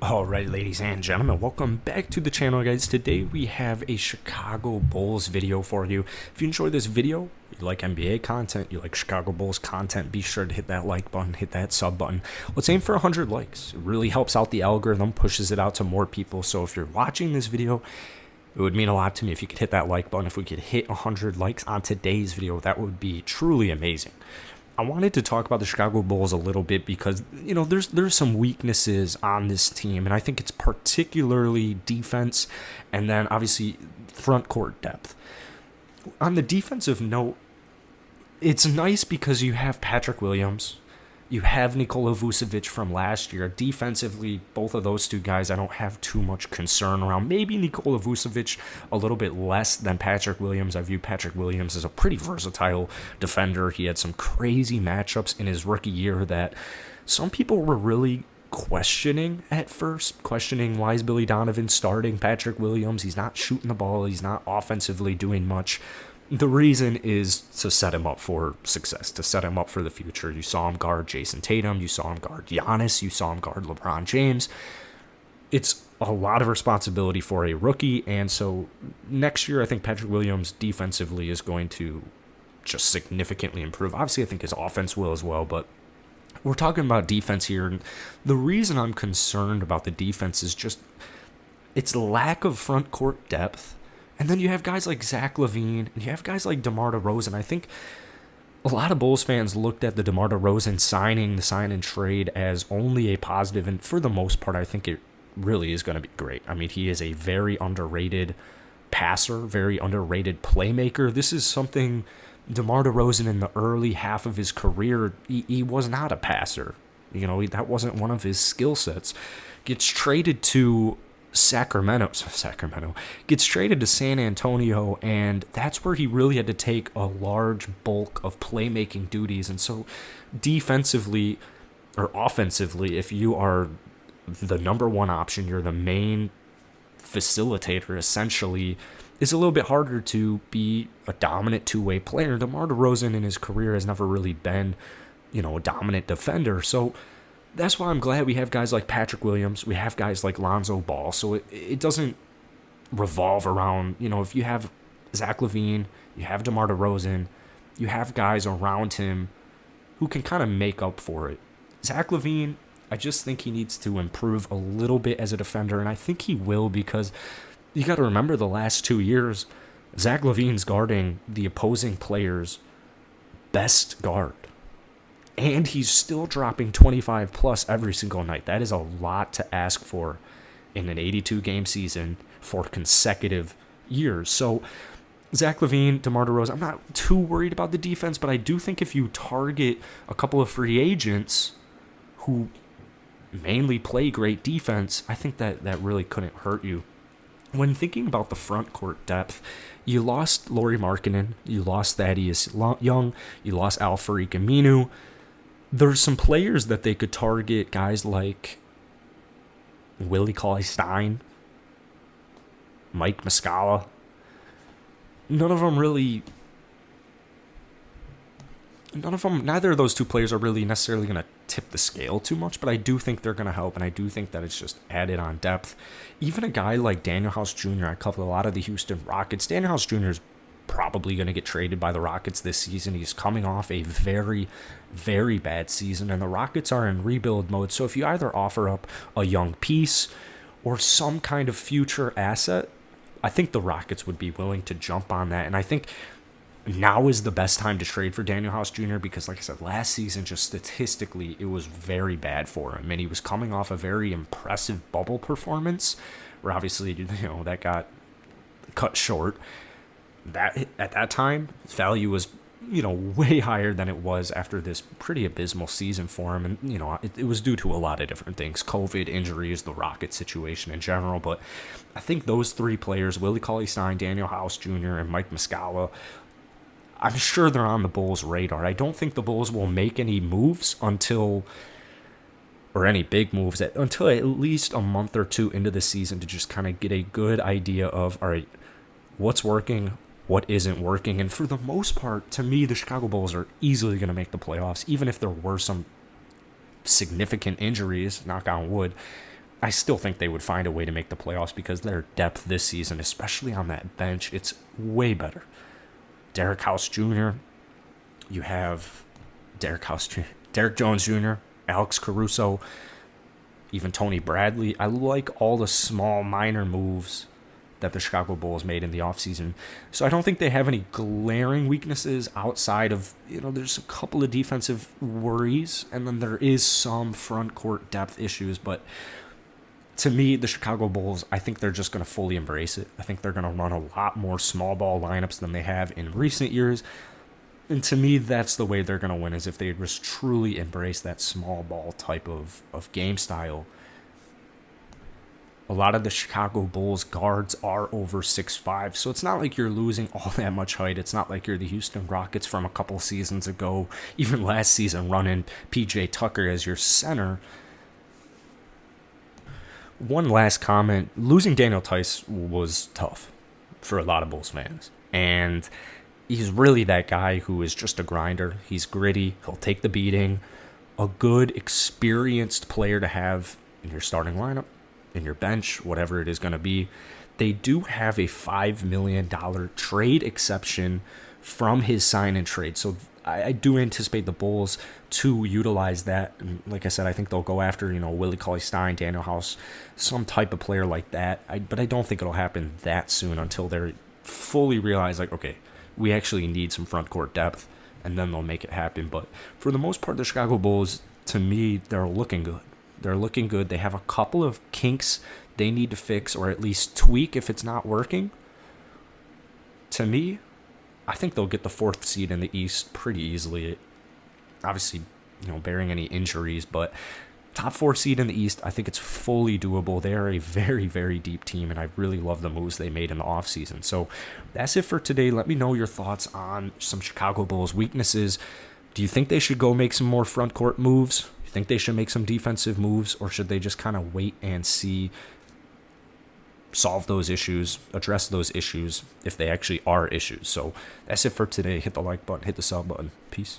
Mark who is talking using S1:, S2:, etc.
S1: Alright, ladies and gentlemen, welcome back to the channel, guys. Today we have a Chicago Bulls video for you. If you enjoy this video, you like NBA content, you like Chicago Bulls content, be sure to hit that like button, hit that sub button. Let's aim for 100 likes. It really helps out the algorithm, pushes it out to more people. So if you're watching this video, it would mean a lot to me if you could hit that like button. If we could hit 100 likes on today's video, that would be truly amazing. I wanted to talk about the Chicago Bulls a little bit because, there's some weaknesses on this team, and I think it's particularly defense and then obviously front court depth. On the defensive note, it's nice because you have Patrick Williams, you have Nikola Vucevic from last year. Defensively, both of those two guys I don't have too much concern around. Maybe Nikola Vucevic a little bit less than Patrick Williams. I view Patrick Williams as a pretty versatile defender. He had some crazy matchups in his rookie year that some people were really questioning at first, questioning why is Billy Donovan starting Patrick Williams. He's not shooting the ball. He's not offensively doing much. The reason is to set him up for success, to set him up for the future. You saw him guard Jason Tatum. You saw him guard Giannis. You saw him guard LeBron James. It's a lot of responsibility for a rookie, and so next year I think Patrick Williams defensively is going to just significantly improve. Obviously, I think his offense will as well, but we're talking about defense here, and the reason I'm concerned about the defense is just its lack of front court depth. And then you have guys like Zach Levine, and you have guys like Demar Derozan. I think a lot of Bulls fans looked at the Demar Derozan signing, the sign and trade, as only a positive, and for the most part, I think it really is going to be great. I mean, he is a very underrated passer, very underrated playmaker. This is something DeMar DeRozan in the early half of his career, he was not a passer. That wasn't one of his skill sets. Gets traded to Sacramento gets traded to San Antonio, and that's where he really had to take a large bulk of playmaking duties. And so defensively or offensively, if you are the number one option, you're the main facilitator essentially, it's a little bit harder to be a dominant two-way player. DeMar DeRozan in his career has never really been, a dominant defender. So that's why I'm glad we have guys like Patrick Williams. We have guys like Lonzo Ball. So it doesn't revolve around, if you have Zach Levine, you have DeMar DeRozan, you have guys around him who can kind of make up for it. Zach Levine, I just think he needs to improve a little bit as a defender, and I think he will, because you got to remember the last 2 years, Zach Levine's guarding the opposing player's best guard. And he's still dropping 25 plus every single night. That is a lot to ask for in an 82-game season for consecutive years. So Zach Levine, DeMar DeRozan, I'm not too worried about the defense, but I do think if you target a couple of free agents who mainly play great defense, I think that really couldn't hurt you. When thinking about the front court depth, you lost Lauri Markkanen, you lost Thaddeus Young, you lost Al-Farouq Aminu. There's some players that they could target, guys like Willie Cauley-Stein, Mike Muscala. Neither of those two players are really necessarily going to tip the scale too much, but I do think they're going to help, and I do think that it's just added on depth. Even a guy like Daniel House Jr., I cover a lot of the Houston Rockets. Daniel House Jr. is probably going to get traded by the Rockets this season. He's coming off a very, very bad season, and the Rockets are in rebuild mode. So if you either offer up a young piece or some kind of future asset, I think the Rockets would be willing to jump on that. And I think now is the best time to trade for Daniel House Jr. because, like I said, last season, just statistically, it was very bad for him. And he was coming off a very impressive bubble performance where obviously, that got cut short. That at that time, his value was, way higher than it was after this pretty abysmal season for him. And, it was due to a lot of different things, COVID, injuries, the Rocket situation in general. But I think those three players, Willie Cauley-Stein, Daniel House Jr., and Mike Muscala, I'm sure they're on the Bulls' radar. I don't think the Bulls will make any moves until any big moves until at least a month or two into the season to just kind of get a good idea of, all right, what's working, what isn't working. And for the most part, to me, the Chicago Bulls are easily going to make the playoffs, even if there were some significant injuries, knock on wood. I still think they would find a way to make the playoffs because their depth this season, especially on that bench, it's way better. Derek House Jr., you have Derek Jones Jr., Alex Caruso, even Tony Bradley. I like all the small minor moves that the Chicago Bulls made in the offseason. So I don't think they have any glaring weaknesses outside of, there's a couple of defensive worries, and then there is some front court depth issues. But to me, the Chicago Bulls, I think they're just going to fully embrace it. I think they're going to run a lot more small ball lineups than they have in recent years. And to me, that's the way they're going to win, is if they just truly embrace that small ball type of game style. A lot of the Chicago Bulls guards are over 6'5", so it's not like you're losing all that much height. It's not like you're the Houston Rockets from a couple seasons ago, even last season, running P.J. Tucker as your center. One last comment. Losing Daniel Tice was tough for a lot of Bulls fans. And he's really that guy who is just a grinder. He's gritty. He'll take the beating. A good, experienced player to have in your starting lineup, in your bench, whatever it is going to be. They do have a $5 million trade exception from his sign and trade. So I do anticipate the Bulls to utilize that. And like I said, I think they'll go after, Willie Cauley-Stein, Daniel House, some type of player like that. But I don't think it'll happen that soon until they're fully realize, okay, we actually need some front court depth, and then they'll make it happen. But for the most part, the Chicago Bulls, to me, they're looking good. They're looking good. They have a couple of kinks they need to fix or at least tweak if it's not working. To me, I think they'll get the 4th seed in the East pretty easily. Obviously, barring any injuries, but top 4 seed in the East, I think it's fully doable. They are a very, very deep team, and I really love the moves they made in the offseason. So that's it for today. Let me know your thoughts on some Chicago Bulls weaknesses. Do you think they should go make some more front court moves? Think they should make some defensive moves, or should they just kind of wait and see, solve those issues, address those issues if they actually are issues? So that's it for today. Hit the like button, hit the sub button. Peace.